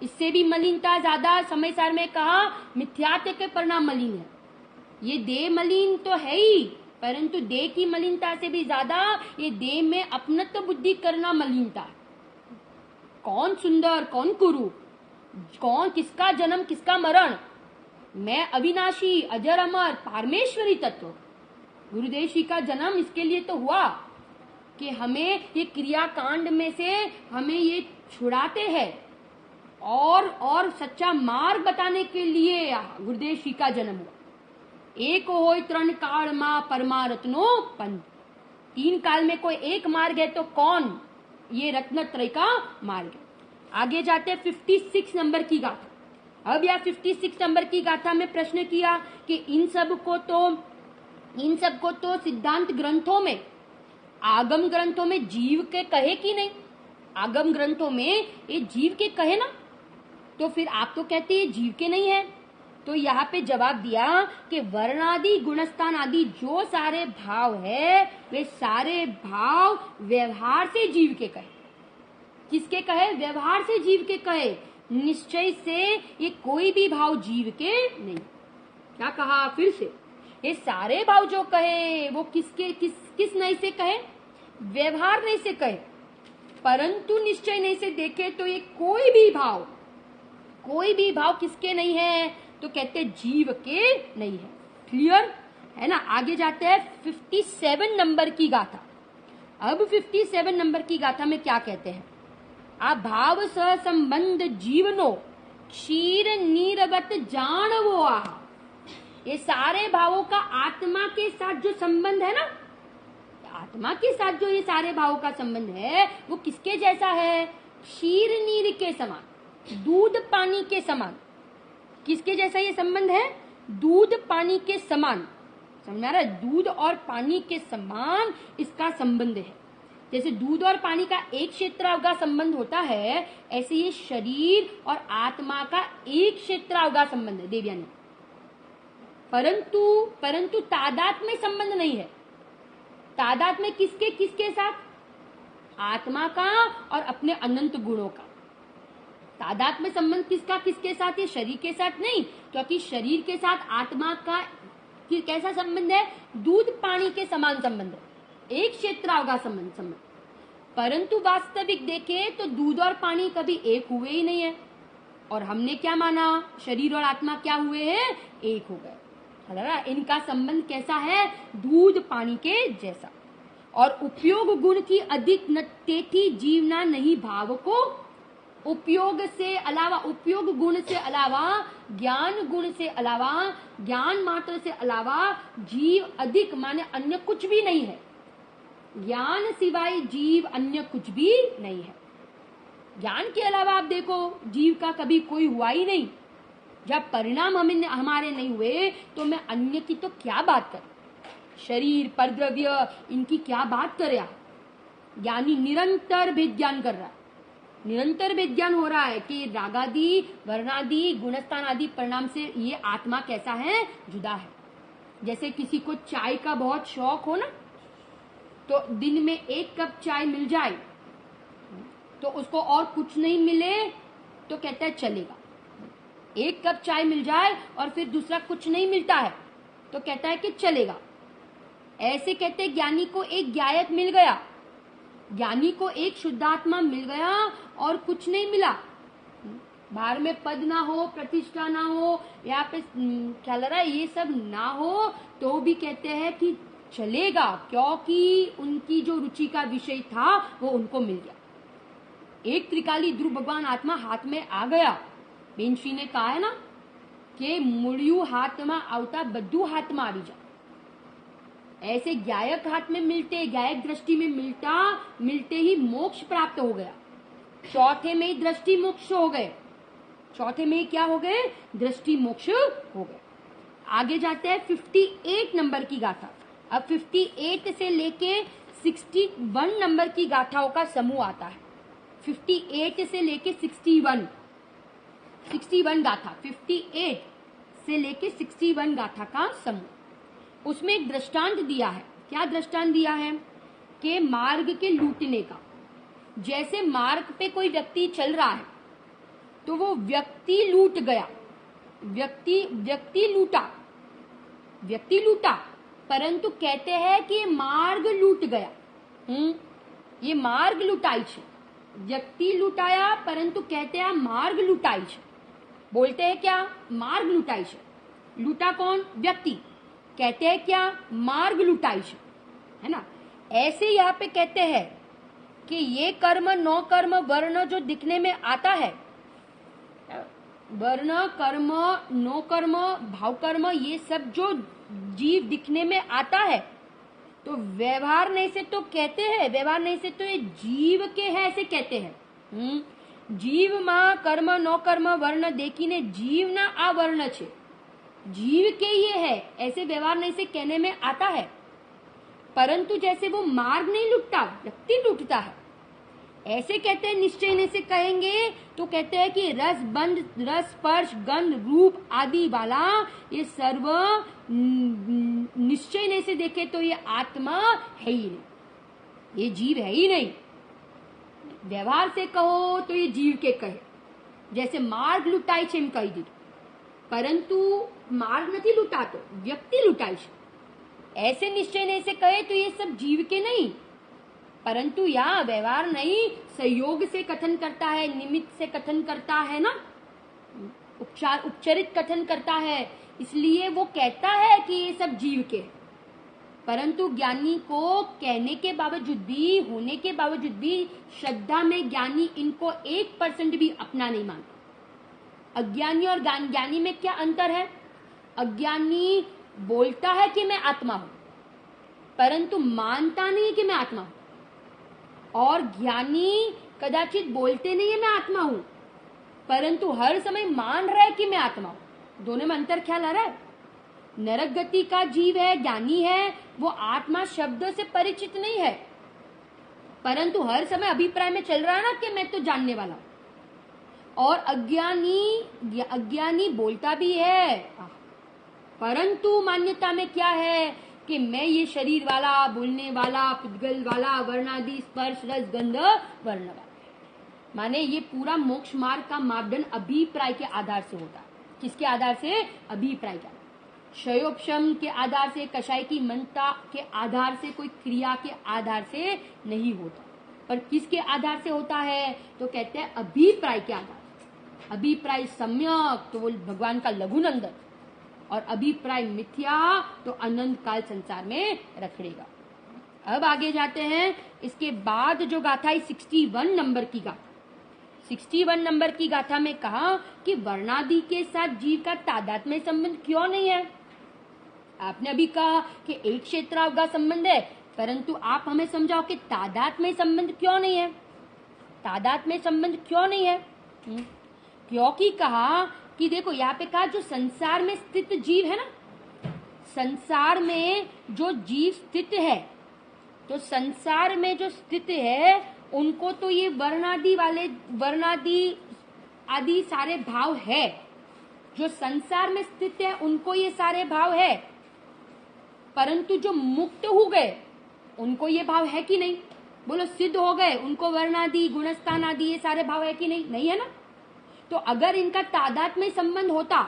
इससे भी मलिनता ज्यादा, समय सार में कहा, मिथ्यात्व के परिणाम मलिन है। ये देह मलिन तो है ही, परंतु देह की मलिनता से भी ज्यादा ये देह में अपनत्व बुद्धि करना मलिनता है। कौन सुंदर, कौन कुरूप, कौन, किसका जन्म, किसका मरण? मैं अविनाशी, अजर, अमर, पारमेश्वरी तत्व। गुरुदेव जी का जन्म इसके लिए तो हुआ कि हमें ये क्रियाकांड में से हमें ये छुड़ाते हैं और सच्चा मार्ग बताने के लिए गुरुदेव जी का जन्म हुआ। एक होय त्रण काल मां परमारत्नो पंथ। 3 काल में कोई एक मार्ग है तो कौन? ये रत्नत्रय का मार्ग है। आगे जाते 56 नंबर की गाथा। अब यह 56 नंबर की गाथा में प्रश्न किया कि इन सब को तो सिद्धांत ग्रंथों में, आगम ग्रंथों में जीव के कहे कि नहीं? आगम ग्रंथों में ये जीव के कहे ना, तो फिर आप तो कहते हैं जीव के नहीं है। तो यहाँ पे जवाब दिया कि वर्णादि गुणस्थान आदि जो सारे भाव है वे सारे भाव व्यवहार से जीव के कहे। किसके कहे? व्यवहार से जीव के कहे। निश्चय से ये कोई भी भाव जीव के नहीं। क्या कहा फिर से? ये सारे भाव जो कहे वो किस नहीं से कहे? व्यवहार नहीं से कहे। परंतु निश्चय नहीं से देखे तो ये कोई भी भाव किसके नहीं है? तो कहते जीव के नहीं है। क्लियर है ना? आगे जाते हैं 57 नंबर की गाथा। अब 57 नंबर की गाथा में क्या कहते हैं? अभाव सह संबंध जीवनो क्षीर नीरवत जानवो आहा। ये सारे भावों का आत्मा के साथ जो संबंध है ना, आत्मा के साथ जो ये सारे भावों का संबंध है वो किसके जैसा है? क्षीर नीर के समान, दूध पानी के समान। किसके जैसा ये संबंध है? दूध पानी के समान। समझ में आ रहा है? दूध और पानी के समान इसका संबंध है। जैसे दूध और पानी का एक क्षेत्र का संबंध होता है, ऐसे ये शरीर और आत्मा का एक क्षेत्र का संबंध है देवयानी। परंतु तादात में संबंध नहीं है। तादात में किसके साथ? आत्मा का और अपने अनंत गुणों का। तादात में संबंध किसके साथ? ये शरीर के साथ नहीं, क्योंकि शरीर के साथ आत्मा का कैसा संबंध है? दूध पानी के समान संबंध है, एक क्षेत्र का संबंध। परंतु वास्तविक देखें तो दूध और पानी कभी एक हुए ही नहीं है। और हमने क्या माना? शरीर और आत्मा क्या हुए हैं? एक हो गए। इनका संबंध कैसा है? दूध पानी के जैसा। और उपयोग गुण की अधिक नत्येथी जीवना नहीं भाव को। उपयोग से अलावा, उपयोग गुण से अलावा, ज्ञान गुण से अलावा, ज्ञान मात्र से अलावा जीव अधिक माने अन्य कुछ भी नहीं है। ज्ञान सिवाय जीव अन्य कुछ भी नहीं है। ज्ञान के अलावा आप देखो जीव का कभी कोई हुआ ही नहीं। जब परिणाम हमारे नहीं हुए तो मैं अन्य की तो क्या बात करूं? शरीर परद्रव्य इनकी क्या बात करे? ज्ञानी निरंतर भेद ज्ञान कर रहा है, निरंतर भेद ज्ञान हो रहा है कि रागादि, वर्णादि, गुणस्थान आदि परिणाम से ये आत्मा कैसा है? जुदा है। जैसे किसी को चाय का बहुत शौक हो ना, तो दिन में 1 कप चाय मिल जाए तो उसको और कुछ नहीं मिले तो कहता है चलेगा। 1 कप चाय मिल जाए और फिर दूसरा कुछ नहीं मिलता है तो कहता है कि चलेगा। ऐसे कहते ज्ञानी को एक ज्ञायक मिल गया, ज्ञानी को एक शुद्धात्मा मिल गया और कुछ नहीं मिला, बाहर में पद ना हो, प्रतिष्ठा ना हो, यहाँ पे क्या लग रहा है ये सब ना हो, तो भी कहते हैं कि चलेगा, क्योंकि उनकी जो रुचि का विषय था वो उनको मिल गया। एक त्रिकाली ध्रुव भगवान आत्मा हाथ में आ गया। बेन श्री ने कहा है ना कि मुड़ियू हाथ में आवता बद्दू हाथ में आवी जा। ऐसे ज्ञायक हाथ में मिलते, ज्ञायक दृष्टि में मिलते ही मोक्ष प्राप्त हो गया। चौथे में ही दृष्टि मोक्ष हो गए, चौथे में ही क्या हो गए? दृष्टि मोक्ष हो गए। आगे जाते हैं 58 नंबर की गाथा। अब 58 से लेके 61 नंबर की गाथाओं का समूह आता है। 58 से लेके 61 गाथा, 58 से लेके 61 गाथा का समूह। उसमें एक दृष्टांत दिया है। क्या दृष्टांत दिया है? कि मार्ग के लूटने का। जैसे मार्ग पे कोई व्यक्ति चल रहा है तो वो व्यक्ति लूट गया, व्यक्ति लूटा, परंतु कहते हैं कि मार्ग लूट गया। ये मार्ग लुटाई छे, व्यक्ति लुटाया परंतु कहते हैं मार्ग लुटाई छे। बोलते हैं क्या? मार्ग लुटाई छे। लूटा कौन? व्यक्ति। कहते हैं क्या? मार्ग लुटाई छे, है ना। ऐसे यहाँ पे कहते हैं कि ये कर्म, नौ कर्म, वर्ण जो दिखने में आता है, वर्ण कर्म, नो कर्म, भाव कर्म, ये सब जो जीव दिखने में आता है, तो व्यवहार नहीं से तो कहते हैं, व्यवहार नहीं से तो ये जीव के है ऐसे कहते हैं। जीव मां कर्म नो कर्म वर्ण देखीने जीव ना आ वर्ण छे, जीव के ये है ऐसे व्यवहार नहीं से कहने में आता है। परंतु जैसे वो मार्ग नहीं लुटता, व्यक्ति लुटता है, ऐसे कहते हैं। निश्चय ने से कहेंगे तो कहते हैं कि रस, बंध, रस, स्पर्श, गंध, रूप आदि वाला ये सर्व निश्चय ने से देखे तो ये आत्मा है ही नहीं, ये जीव है ही नहीं। व्यवहार से कहो तो ये जीव के कहे, जैसे मार्ग लुटाई छे एम कही दीधुं, परंतु मार्ग नहीं लुटा तो व्यक्ति लुटाई छे। ऐसे निश्चय ने से कहे तो ये सब जीव के नहीं, परंतु यहाँ व्यवहार नहीं, संयोग से कथन करता है, निमित्त से कथन करता है ना, उपचारित कथन करता है, इसलिए वो कहता है कि ये सब जीव के। परंतु ज्ञानी को कहने के बावजूद भी, होने के बावजूद भी श्रद्धा में ज्ञानी इनको 1% भी अपना नहीं मानता। अज्ञानी और ज्ञानी में क्या अंतर है? अज्ञानी बोलता है कि मैं आत्मा हूं, परंतु मानता नहीं है कि मैं आत्मा हूं, और ज्ञानी कदाचित बोलते नहीं है मैं आत्मा हूं, परंतु हर समय मान रहा है कि मैं आत्मा हूं। दोनों में अंतर ख्याल आ रहा है? नरक गति का जीव है, ज्ञानी है, वो आत्मा शब्द से परिचित नहीं है, परंतु हर समय अभिप्राय में चल रहा है ना कि मैं तो जानने वाला हूं। और अज्ञानी बोलता भी है, परंतु मान्यता में क्या है कि मैं ये शरीर वाला, बोलने वाला, पिदगल वाला, वर्णादि, स्पर्श, रस, गंध, वर्ण वाला। माने ये पूरा मोक्ष मार्ग का मापदंड अभिप्राय के आधार से होता है। किसके आधार से? अभिप्राय का। क्षयोपशम के आधार से, कषाय की मनता के आधार से, कोई क्रिया के आधार से नहीं होता, पर किसके आधार से होता है? तो कहते हैं अभिप्राय के आधार से। अभिप्राय सम्यक तो वो भगवान का लघुनंदन, और अभिप्राय मिथ्या तो अनंत काल संसार में रखड़ेगा। अब आगे जाते हैं। इसके बाद जो गाथा है 61 नंबर की गाथा, 61 नंबर की गाथा में कहा कि वर्णादि के साथ जीव का तादात्म्य संबंध क्यों नहीं है। आपने अभी कहा कि एक क्षेत्रावगा संबंध है, परंतु आप हमें समझाओ कि तादात्म्य संबंध क्यों नहीं है। तादात्म्य संबंध क्यों नहीं है? क्योंकि कहा कि देखो यहाँ पे कहा जो संसार में स्थित जीव है ना, संसार में जो जीव स्थित है, तो संसार में जो स्थित है उनको तो ये वर्णादि आदि सारे भाव है। जो संसार में स्थित है उनको ये सारे भाव है, परंतु जो मुक्त हो गए उनको ये भाव है कि नहीं? बोलो, सिद्ध हो गए उनको वर्णादि, गुणस्थान आदि ये सारे भाव है कि नहीं? नहीं है ना। तो अगर इनका तादात्म्य संबंध होता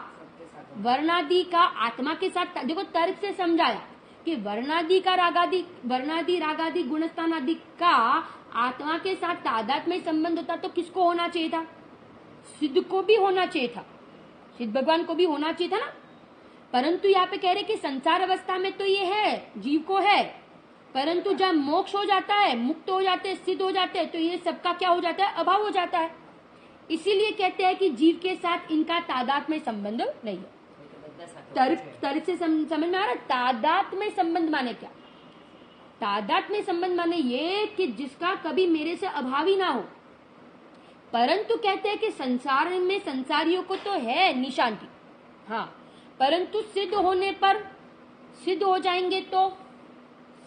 वर्णादि का आत्मा के साथ, देखो तर्क से समझाया कि वर्णादि रागादि गुणस्थान आदि का आत्मा के साथ तादात्म्य में संबंध होता तो किसको होना चाहिए था? सिद्ध को भी होना चाहिए था, सिद्ध भगवान को भी होना चाहिए था ना। परंतु यहाँ पे कह रहे कि संसार अवस्था में तो ये है, जीव को है, परंतु जब मोक्ष हो जाता है, मुक्त हो जाते हैं, सिद्ध हो जाते हैं, तो ये सबका क्या हो जाता है? अभाव हो जाता है। इसीलिए कहते हैं कि जीव के साथ इनका तादात्म्य संबंध नहीं है। तर्क से समझ में आ रहा है? तादात्म्य संबंध माने क्या? तादात्म्य संबंध माने ये कि जिसका कभी मेरे से अभाव ही ना हो। परंतु कहते हैं कि संसार में संसारियों को तो है निशांति, हाँ, परंतु सिद्ध होने पर, सिद्ध हो जाएंगे तो,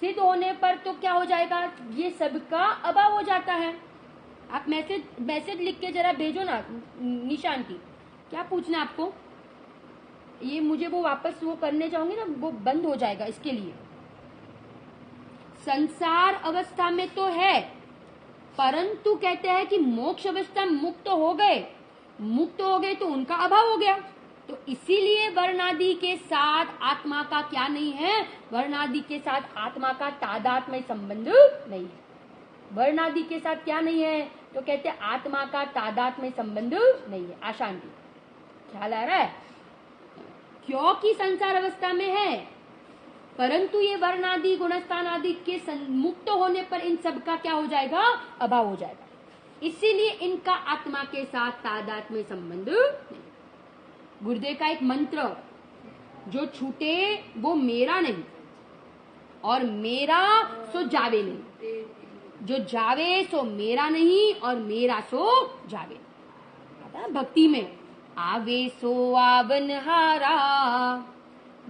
सिद्ध होने पर तो क्या हो जाएगा? ये सबका अभाव हो जाता है। आप मैसेज लिख के जरा भेजो ना निशांति, क्या पूछना है आपको? ये मुझे वो वापस वो करने जाऊंगी ना, वो बंद हो जाएगा। इसके लिए संसार अवस्था में तो है, परंतु कहते हैं कि मोक्ष अवस्था मुक्त हो गए तो उनका अभाव हो गया। तो इसीलिए वर्णादि के साथ आत्मा का क्या नहीं है? वर्णादि के साथ आत्मा का तादात्म्य संबंध नहीं है। वर्णादि के साथ क्या नहीं है? तो कहते हैं आत्मा का तादात्म्य संबंध नहीं है। अशांति, ख्याल आ रहा है? क्योंकि संसार अवस्था में है, परंतु ये वर्णादि गुणस्थान आदि के मुक्त होने पर इन सब का क्या हो जाएगा? अभाव हो जाएगा। इसीलिए इनका आत्मा के साथ तादात्म्य संबंध नहीं। गुरुदेव का एक मंत्र, जो छूटे वो मेरा नहीं और मेरा सो जावे नहीं, जो जावे सो मेरा नहीं और मेरा सो जावे। भक्ति में आवे सो आवन हारा,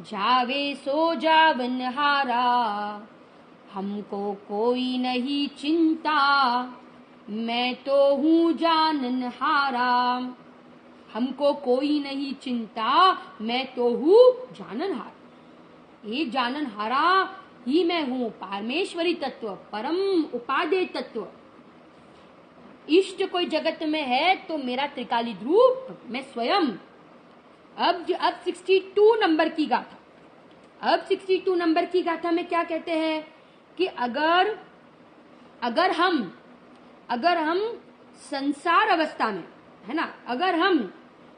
जावे सो जावन हारा, हमको कोई नहीं चिंता, मैं तो हूँ जानन हारा। हमको कोई नहीं चिंता, मैं तो हूँ जानन हारा। एक जानन हारा ही मैं हूँ, परमेश्वरी तत्व, परम उपादेय तत्व। इष्ट कोई जगत में है तो मेरा त्रिकाली ध्रुव मैं स्वयं। अब 62 नंबर की गाथा, अब 62 नंबर की गाथा में क्या कहते हैं कि अगर हम संसार अवस्था में है ना, अगर हम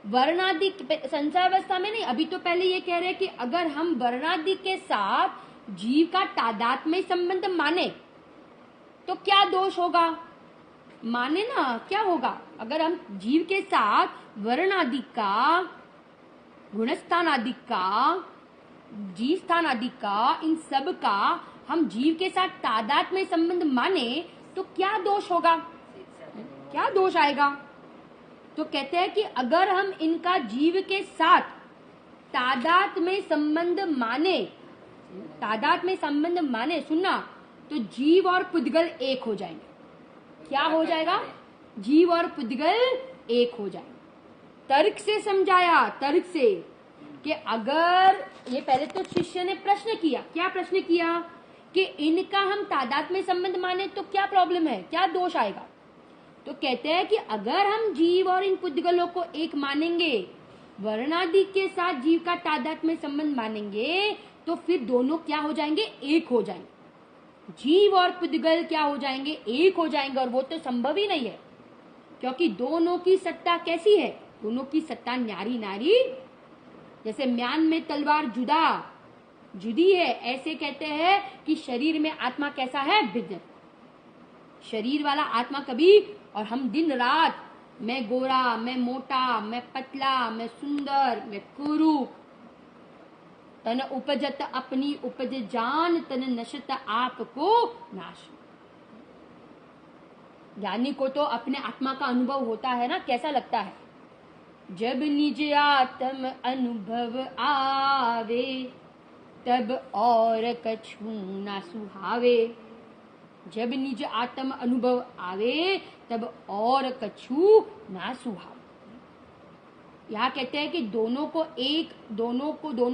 वर्णादि संसार अवस्था में नहीं, अभी तो पहले ये कह रहे हैं कि अगर हम वर्णादि के साथ जीव का तादात्म्य संबंध माने तो क्या दोष होगा? माने ना, क्या होगा? अगर हम जीव के साथ वर्ण आदि का, गुणस्थान आदि का, जीव स्थान आदि का, इन सब का हम जीव के साथ तादात्म्य संबंध माने तो क्या दोष होगा? क्या दोष आएगा? तो कहते हैं कि अगर हम इनका जीव के साथ तादात्म्य संबंध माने, सुनना, तो जीव और पुद्गल एक हो जाएंगे। क्या हो जाएगा? जीव और पुद्गल एक हो जाएंगे। तर्क से समझाया, तर्क से, कि अगर ये पहले तो शिष्य ने प्रश्न किया, क्या प्रश्न किया कि इनका हम तादात्म्य संबंध माने तो क्या प्रॉब्लम है, क्या दोष आएगा? तो कहते हैं कि अगर हम जीव और इन पुद्गलों को एक मानेंगे, वर्णादि के साथ जीव का तादात्म्य संबंध मानेंगे, तो फिर दोनों क्या हो जाएंगे? एक हो जाएंगे। जीव और पुद्गल क्या हो जाएंगे? एक हो जाएंगे। और वो तो संभव ही नहीं है, क्योंकि दोनों की सत्ता कैसी है? दोनों की सत्ता न्यारी नारी, जैसे म्यान में तलवार जुदी है, ऐसे कहते हैं कि शरीर में आत्मा कैसा है? भिन्न। शरीर वाला आत्मा कभी, और हम दिन रात, मैं गोरा, मैं मोटा, मैं पतला, मैं सुंदर, मैं कुरूप, तन उपजत अपनी उपज जान, तन नशत आपको नाश। ज्ञानी को तो अपने आत्मा का अनुभव होता है ना, कैसा लगता है? जब निज आत्म अनुभव आवे, तब और कछु ना सुहावे। जब निज आत्म अनुभव आवे, तब और कछु ना सुहावे। यहाँ कहते हैं कि दोनों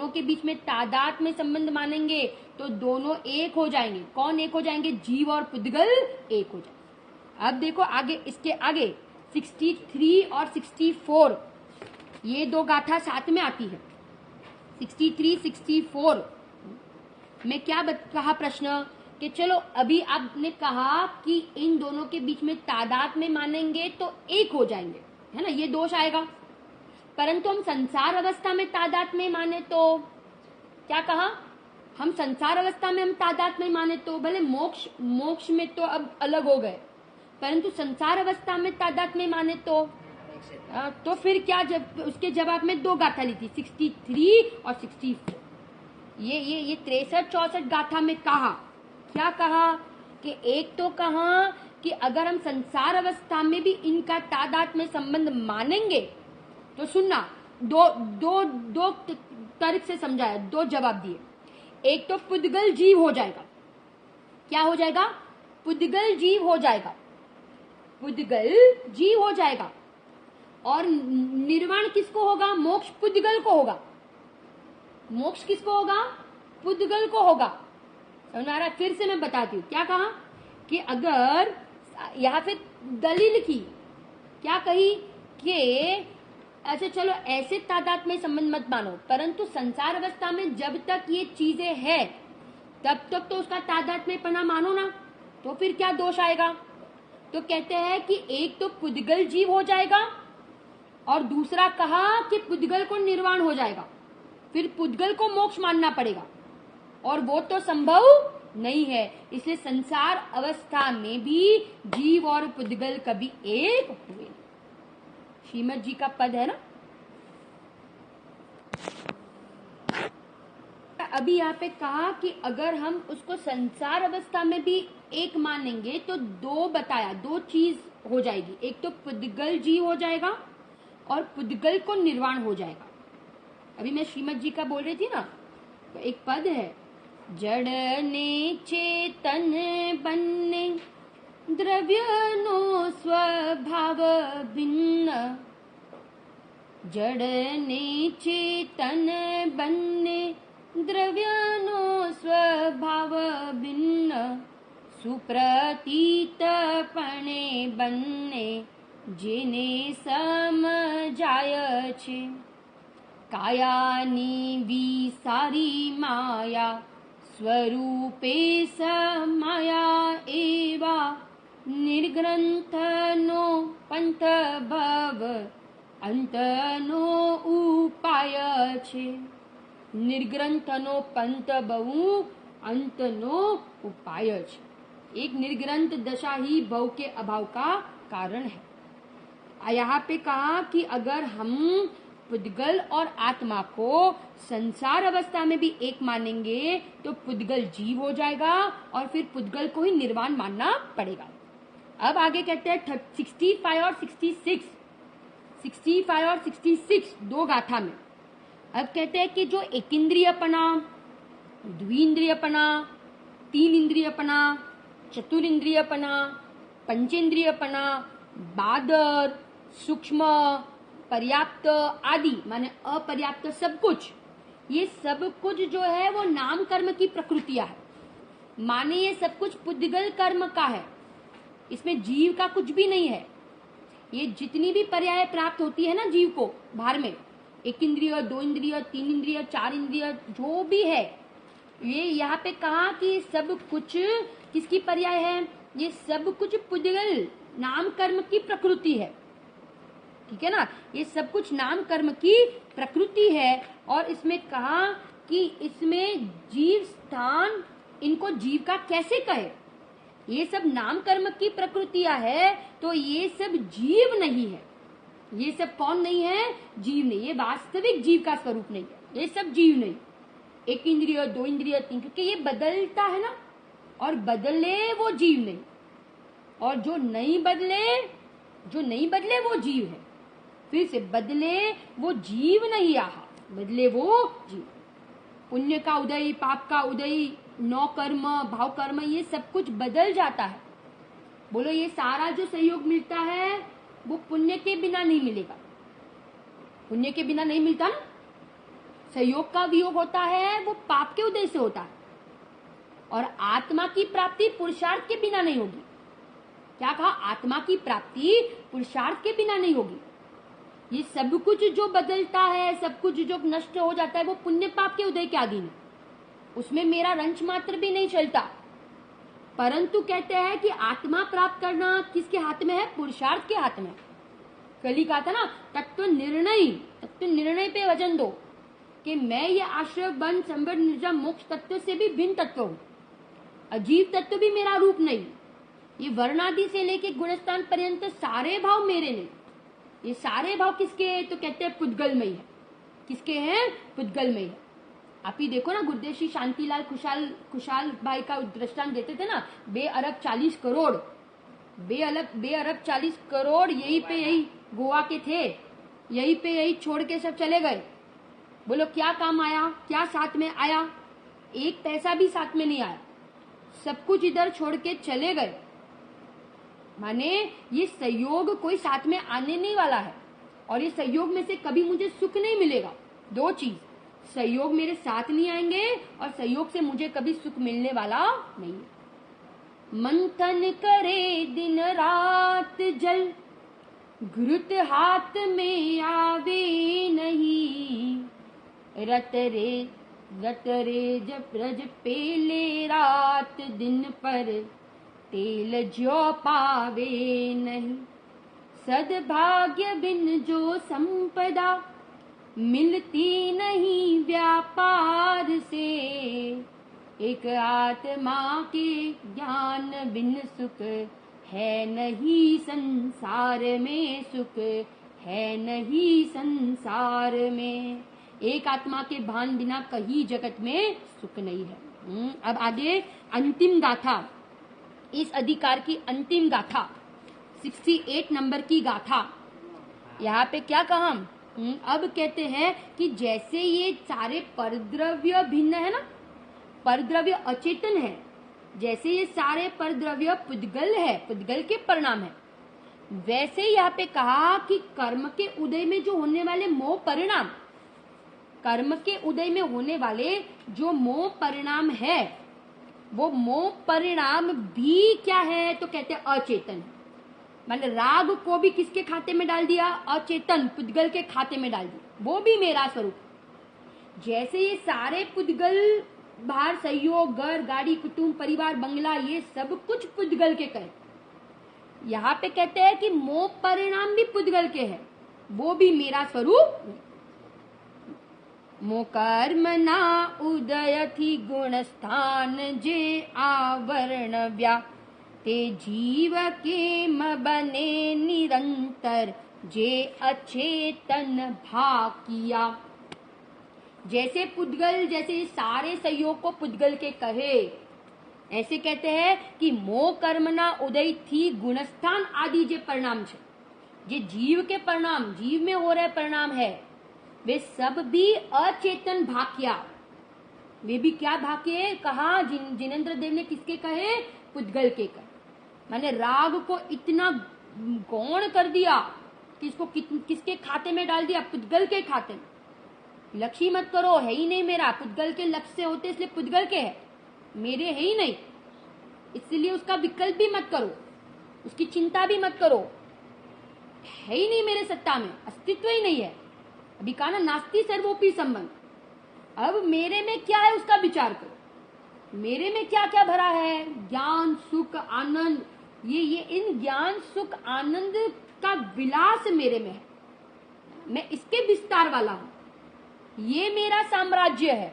के बीच में तादात्म्य संबंध मानेंगे तो दोनों एक हो जाएंगे। कौन एक हो जाएंगे? जीव और पुद्गल एक हो जाएंगे। अब देखो आगे, इसके आगे 63 और 64, ये दो गाथा साथ में आती है। 63, 64 मैं क्या कहा प्रश्न कि चलो अभी आपने कहा कि इन दोनों के बीच में तादाद में मानेंगे तो एक हो जाएंगे, है ना, ये दोष आएगा। परंतु हम संसार अवस्था में तादाद में माने तो क्या कहा, हम संसार अवस्था में हम तादाद में माने तो भले मोक्ष में तो अब अलग हो गए, परंतु संसार अवस्था में तादाद में माने तो फिर क्या, जब उसके जवाब में 2 गाथा ली थी, 63 और 64। ये 63-64 गाथा में कहा, क्या कहा कि एक तो कहा कि अगर हम संसार अवस्था में भी इनका तादाद में संबंध मानेंगे तो सुनना, दो तर्क से समझाया, 2 जवाब दिए। एक तो पुद्गल जीव हो जाएगा, क्या हो जाएगा, पुद्गल जीव हो जाएगा, पुद्गल जीव हो जाएगा। और निर्वाण किसको होगा, मोक्ष पुद्गल को होगा, मोक्ष किसको होगा, पुद्गल को होगा। समझ आ रहा, फिर से मैं बताती हूँ क्या कहा कि अगर यहाँ पे दलील की क्या कही कि ऐसे चलो ऐसे तादाद में संबंध मत मानो, परंतु संसार अवस्था में जब तक ये चीजें है तब तक तो उसका तादाद में पना मानो ना, तो फिर क्या दोष आएगा। तो कहते हैं कि एक तो पुद्गल जीव हो जाएगा और दूसरा कहा कि पुद्गल को निर्वाण हो जाएगा, फिर पुद्गल को मोक्ष मानना पड़ेगा और वो तो संभव नहीं है। इसलिए संसार अवस्था में भी जीव और पुद्गल कभी एक हुए। श्रीमद जी का पद है ना। अभी यहाँ पे कहा कि अगर हम उसको संसार अवस्था में भी एक मानेंगे तो 2 बताया, 2 चीज हो जाएगी, एक तो पुद्गल जीव हो जाएगा और पुद्गल को निर्वाण हो जाएगा। अभी मैं श्रीमद जी का बोल रही थी ना, तो एक पद है, जड़ ने चेतन बनने द्रव्य नो स्वभाव भिन्न, जड़ ने चेतन बनने द्रव्य नो स्वभाव भिन्न, सुप्रतीत पणे बनने जेने समजाय छे, कायानी विसारी माया स्वरूपे समाया एवा, निर्ग्रंथ नो पंथ भव अंत नो उपाय छे, निर्ग्रंथ नो पंथ बहु अंत नो उपाय छे। एक निर्ग्रंथ दशा ही भव के अभाव का कारण है। यहाँ पे कहा कि अगर हम पुद्गल और आत्मा को संसार अवस्था में भी एक मानेंगे तो पुद्गल जीव हो जाएगा और फिर पुद्गल को ही निर्वाण मानना पड़ेगा। अब आगे कहते हैं 65 और 66, 65 और 66 2 गाथा में। अब कहते हैं कि जो एक इंद्रियपना, द्विंद्रियपना, 3 इंद्रियपना, चतुरिंद्रियपना, पंचेंद्रियपना, बादर, सूक्ष्म, पर्याप्त आदि माने अपर्याप्त सब कुछ, ये सब कुछ जो है वो नाम कर्म की प्रकृतियां है। माने ये सब कुछ पुद्गल कर्म का है, इसमें जीव का कुछ भी नहीं है। ये जितनी भी पर्याय प्राप्त होती है ना जीव को बाहर में, 1 इंद्रिय, 2 इंद्रिय, 3 इंद्रिय, 4 इंद्रिय, जो भी है, ये यहाँ पे कहा कि सब कुछ किसकी पर्याय है, ये सब कुछ पुद्गल नाम कर्म की प्रकृति है। ठीक है ना, ये सब कुछ नाम कर्म की प्रकृति है। और इसमें कहा कि इसमें जीव स्थान इनको जीव का कैसे कहे, ये सब नाम कर्म की प्रकृतियां है तो ये सब जीव नहीं है। ये सब कौन नहीं है, जीव नहीं, ये वास्तविक जीव का स्वरूप नहीं है, ये सब जीव नहीं। 1 इंद्रिय, 2 इंद्रिय, 3, क्योंकि ये बदलता है ना, और बदले वो जीव नहीं, और जो नहीं बदले वो जीव है। फिर से बदले वो जीव नहीं रहा, बदले वो जीव। पुण्य का उदय, पाप का उदय, नौ कर्म, भाव कर्म, ये सब कुछ बदल जाता है। बोलो ये सारा जो सहयोग मिलता है वो पुण्य के बिना नहीं मिलेगा, पुण्य के बिना नहीं मिलता ना। सहयोग का वियोग होता है वो पाप के उदय से होता है, और आत्मा की प्राप्ति पुरुषार्थ के बिना नहीं होगी। क्या कहा, आत्मा की प्राप्ति पुरुषार्थ के बिना नहीं होगी। ये सब कुछ जो बदलता है, सब कुछ जो नष्ट हो जाता है, वो पुण्य पाप के उदय के अधीन है। उसमें मेरा रंच मात्र भी नहीं चलता। परंतु कहते हैं कि आत्मा प्राप्त करना किसके हाथ में है? पुरुषार्थ के हाथ में। कल ही कहा था ना, तत्व निर्णय पे वजन दो कि मैं ये आश्रय बंध संबंध निर्जर मोक्ष तत्व से भी भिन्न तत्व हूं। अजीव तत्व भी मेरा रूप नहीं। ये वर्णादि से लेके गुणस्थान पर्यंत सारे भाव मेरे नहीं। ये सारे भाव किसके हैं? तो कहते हैं पुद्गलमय है। किसके हैं? पुद्गलमय है। आप ही देखो ना, गुरुदेव श्री शांतिलाल खुशाल भाई का दृष्टांत देते थे ना, 2 अरब 40 करोड़, 2 अरब 40 करोड़ यही गोवा के थे, यही छोड़ के सब चले गए। बोलो क्या काम आया? क्या साथ में आया? एक पैसा भी साथ में नहीं आया। सब कुछ इधर छोड़ के चले गए। माने ये संयोग कोई साथ में आने नहीं वाला है, और ये संयोग में से कभी मुझे सुख नहीं मिलेगा। 2 चीज, संयोग मेरे साथ नहीं आएंगे और संयोग से मुझे कभी सुख मिलने वाला नहीं है। मंथन करे दिन रात जल, घृत हाथ में आवे नहीं। रत रे जब रज पेले रात दिन पर, तेल ज्यो पावे नहीं। सद्भाग्य बिन जो संपदा, मिलती नहीं व्यापार से। एक आत्मा के ज्ञान बिन सुख, है नहीं संसार में सुख, है नहीं संसार में। एक आत्मा के भान बिना कहीं जगत में सुख नहीं है। अब आगे अंतिम गाथा, इस अधिकार की अंतिम गाथा, 68 नंबर की गाथा। यहाँ पे क्या कहा? अब कहते हैं कि जैसे ये सारे परद्रव्य भिन्न है ना, परद्रव्य अचेतन है, जैसे ये सारे परद्रव्य पुद्गल है, पुद्गल के परिणाम है, वैसे यहाँ पे कहा कि कर्म के उदय में जो होने वाले मोह परिणाम, कर्म के उदय में होने वाले जो मोह परिणाम है, वो मोह परिणाम भी क्या है? तो कहते हैं अचेतन। मैंने राग को भी किसके खाते में डाल दिया? अचेतन पुद्गल के खाते में डाल दिया। वो भी मेरा स्वरूप। जैसे ये सारे पुद्गल, बाहर सहयोग, घर, गाड़ी, कुटुंब, परिवार, बंगला, ये सब कुछ पुद्गल के कहे। यहाँ पे कहते हैं कि मोह परिणाम भी पुद्गल के है, वो भी मेरा स्वरूप। मो कर्म ना उदय थी गुण स्थान, जे आवरण व्या ते जीव के म बने निरंतर, जे अचेतन भाकिया। जैसे पुद्गल, जैसे सारे सहयोग को पुद्गल के कहे, ऐसे कहते हैं कि मोह कर्मना उदय थी गुणस्थान आदि जे परिणाम छे, जे जीव के परिणाम, जीव में हो रहे परिणाम है, वे सब भी अचेतन भाक्या। वे भी क्या भाक्य? कहा जिनेंद्र देव ने किसके कहे? पुद्गल के कहे। मैंने राग को इतना गौण कर दिया कि इसको किसके खाते में डाल दिया? पुद्गल के खाते में। लक्ष्य मत करो, है ही नहीं मेरा। पुद्गल के लक्ष्य से होते इसलिए पुद्गल के है, मेरे है ही नहीं, इसलिए उसका विकल्प भी मत करो, उसकी चिंता भी मत करो। है ही नहीं मेरे सत्ता में, अस्तित्व ही नहीं है। अभी कहा ना, नास्ति सर्वोपि संबंध। अब मेरे में क्या है उसका विचार करो। मेरे में क्या क्या भरा है? ज्ञान, सुख, आनंद। ये इन ज्ञान, सुख, आनंद का विलास मेरे में है। मैं इसके विस्तार वाला हूं। ये मेरा साम्राज्य है।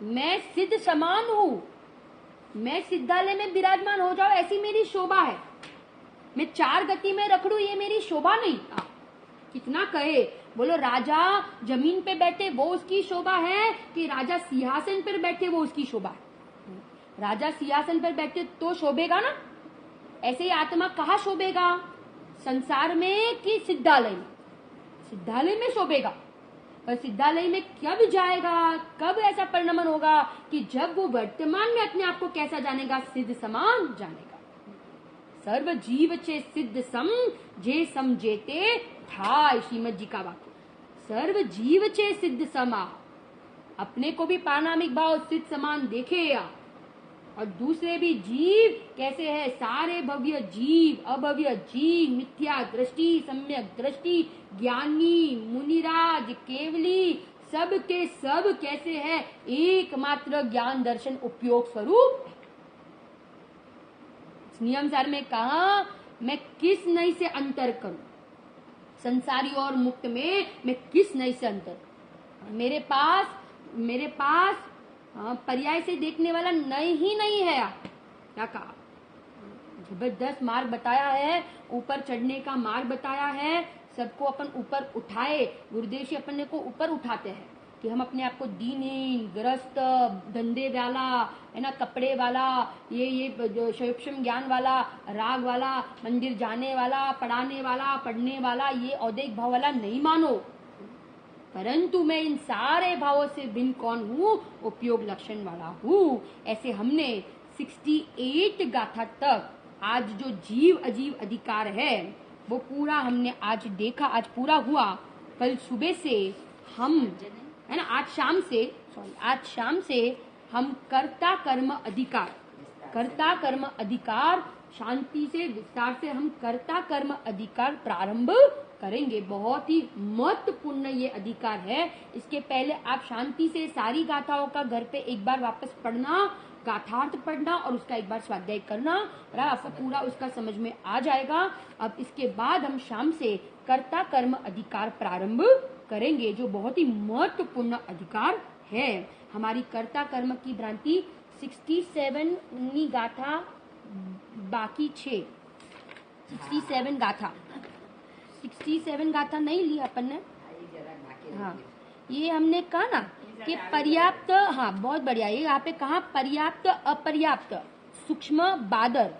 मैं सिद्ध समान हूं। मैं सिद्धालय में विराजमान हो जाऊं, ऐसी मेरी शोभा है। मैं 4 गति में रखड़ू, ये मेरी शोभा नहीं। कितना कहे, बोलो राजा जमीन पे बैठे वो उसकी शोभा है कि राजा सिंहासन पर बैठे वो उसकी शोभा है? राजा सिंहासन पर बैठे तो शोभेगा ना। ऐसे ही आत्मा कहाँ शोभेगा? संसार में कि सिद्धालय में? सिद्धालय में शोभेगा। पर सिद्धालय में कब जाएगा? कब ऐसा परिणमन होगा कि जब वो वर्तमान में अपने आप को कैसा जानेगा? सिद्ध समान जानेगा। सर्व जीव चे सिद्ध सम, जे समझेते था, श्रीमद जी का वाक्य। सर्व जीव चे सिद्ध समा, अपने को भी पारनामिक भाव सिद्ध समान देखे या, और दूसरे भी जीव कैसे है? सारे भव्य जीव, अभव्य जीव, मिथ्या दृष्टि, सम्यक दृष्टि, ज्ञानी, मुनिराज, केवली, सब के सब कैसे है, एकमात्र ज्ञान दर्शन उपयोग स्वरूप। नियम सार में कहा, मैं किस नई से अंतर करूं, संसारी और मुक्त में मैं किस नई से अंतर, मेरे पास पर्याय से देखने वाला नई ही नहीं है। क्या कहा, जबरदस्त मार्ग बताया है, ऊपर चढ़ने का मार्ग बताया है, सबको अपन ऊपर उठाए। गुरुदेव जी अपने को ऊपर उठाते हैं कि हम अपने आप को दीनहीन, ग्रस्त, धंधे वाला, है ना, कपड़े वाला, ये सूक्ष्म ज्ञान वाला, राग वाला, मंदिर जाने वाला, पढ़ाने वाला, पढ़ने वाला, ये औदेक भाव वाला नहीं मानो, परंतु मैं इन सारे भावों से भिन्न कौन हूँ, उपयोग लक्षण वाला हूँ। ऐसे हमने 68 गाथा तक आज जो जीव अजीव अधिकार है वो पूरा हमने आज देखा, आज पूरा हुआ। कल सुबह से हम, है ना, आज शाम से हम कर्ता कर्म अधिकार शांति से विस्तार से हम कर्ता कर्म अधिकार प्रारंभ करेंगे। बहुत ही महत्वपूर्ण ये अधिकार है। इसके पहले आप शांति से सारी गाथाओं का घर पे एक बार वापस पढ़ना, गाथार्थ पढ़ना और उसका एक बार स्वाध्याय करना, और आपको पूरा उसका समझ में आ जाएगा। अब इसके बाद हम शाम से कर्ता कर्म अधिकार प्रारंभ करेंगे, जो बहुत ही महत्वपूर्ण अधिकार है। हमारी कर्ता कर्म की भ्रांति 67 गाथा बाकी 67 गाथा नहीं ली अपन ने। हाँ, ये हमने कहा ना कि पर्याप्त, हाँ बहुत बढ़िया, ये यहाँ पे कहा पर्याप्त अपर्याप्त सूक्ष्म बादर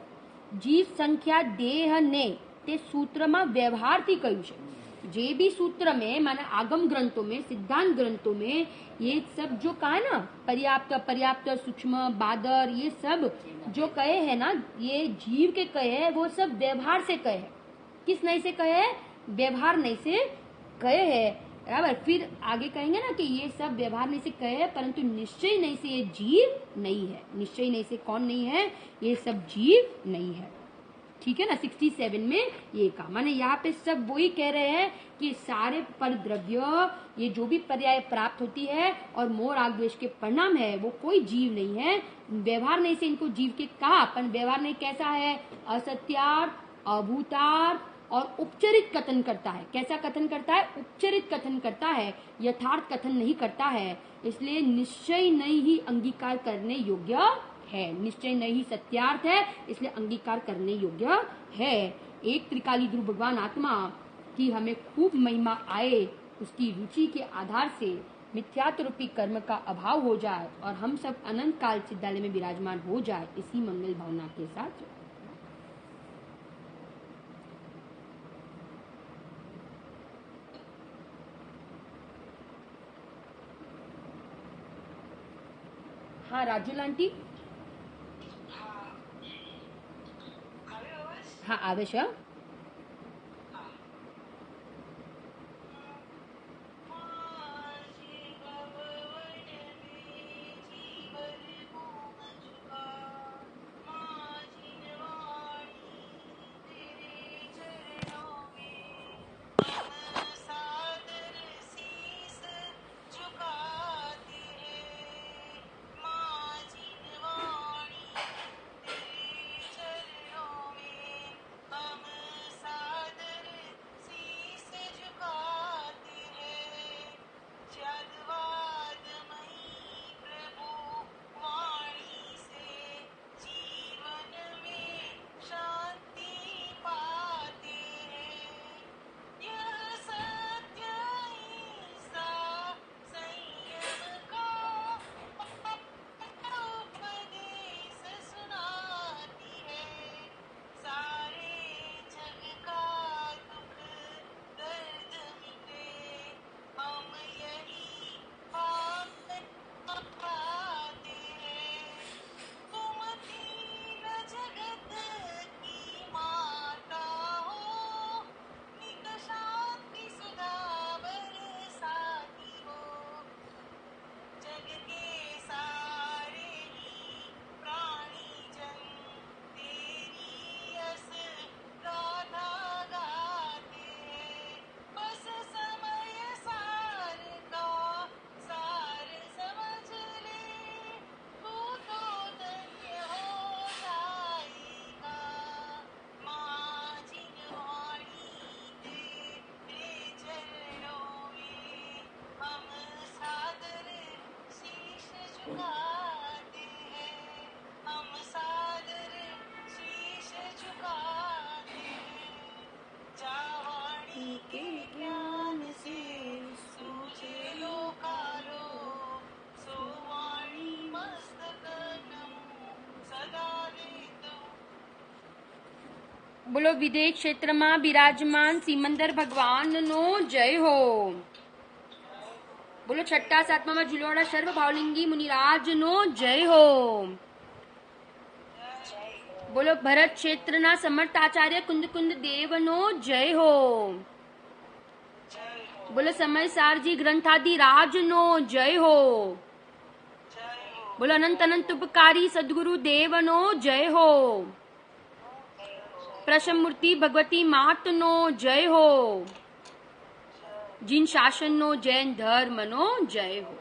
जीव संख्या देह ने ते सूत्र में व्यवहार थी कह्यु छे। जे भी सूत्र में माने आगम ग्रंथों में, सिद्धांत ग्रंथों में ये सब जो कहा है ना, पर्याप्त अपर्याप्त सूक्ष्म बादर, ये सब जो कहे है ना, ये जीव के कहे है, वो सब व्यवहार से कहे है। किस नहीं से कहे है, व्यवहार नहीं से कहे है, बराबर। फिर आगे कहेंगे ना कि ये सब व्यवहार नहीं से कहे है, परंतु निश्चय नहीं से ये जीव नहीं है। निश्चय नहीं से कौन नहीं है, ये सब जीव नहीं है, ठीक है ना। 67 में ये कहा, माने यहाँ पे सब वही कह रहे हैं कि सारे पर द्रव्य, ये जो भी पर्याय प्राप्त होती है और मोह राग द्वेष के परिणाम है, वो कोई जीव नहीं है। व्यवहार नहीं से इनको जीव के कहा, पर व्यवहार नहीं कैसा है, असत्यार्थ, अभूतार्थ और उपचरित कथन करता है। कैसा कथन करता है, उपचरित कथन करता है, यथार्थ कथन नहीं करता है। इसलिए निश्चय नहीं ही अंगीकार करने योग्य है, निश्चय नहीं सत्यार्थ है, इसलिए अंगीकार करने योग्य है। एक त्रिकाली ध्रुव भगवान आत्मा की हमें खूब महिमा आए, उसकी रुचि के आधार से मिथ्यात्व रूपी कर्म का अभाव हो जाए और हम सब अनंत काल सिद्धालय में विराजमान हो जाए, इसी मंगल भावना के साथ। हाँ राजू आंटी, हाँ આવે છે। બોલો વિદેશ ક્ષેત્રમાં બિરાજમાન સિમંદર ભગવાનનો જય હો. બોલો છઠ્ઠા સાતમામાં ઝૂલવાળા સર્વ ભાવલિંગી મુનિરાજનો જય હો. બોલો ભરત ક્ષેત્રના સમર્થ આચાર્ય કુંદ કુંદ દેવનો જય હો. બોલો સમયસારજી ગ્રંથાદિ રાજનો જય હો. બોલો અનંત અનંત ઉપકારી સદગુરુ દેવનો જય હો. પ્રસમમૂર્તિ ભગવતી માતનો જય હો. જીન શાસનનો જૈન ધર્મનો જય હો.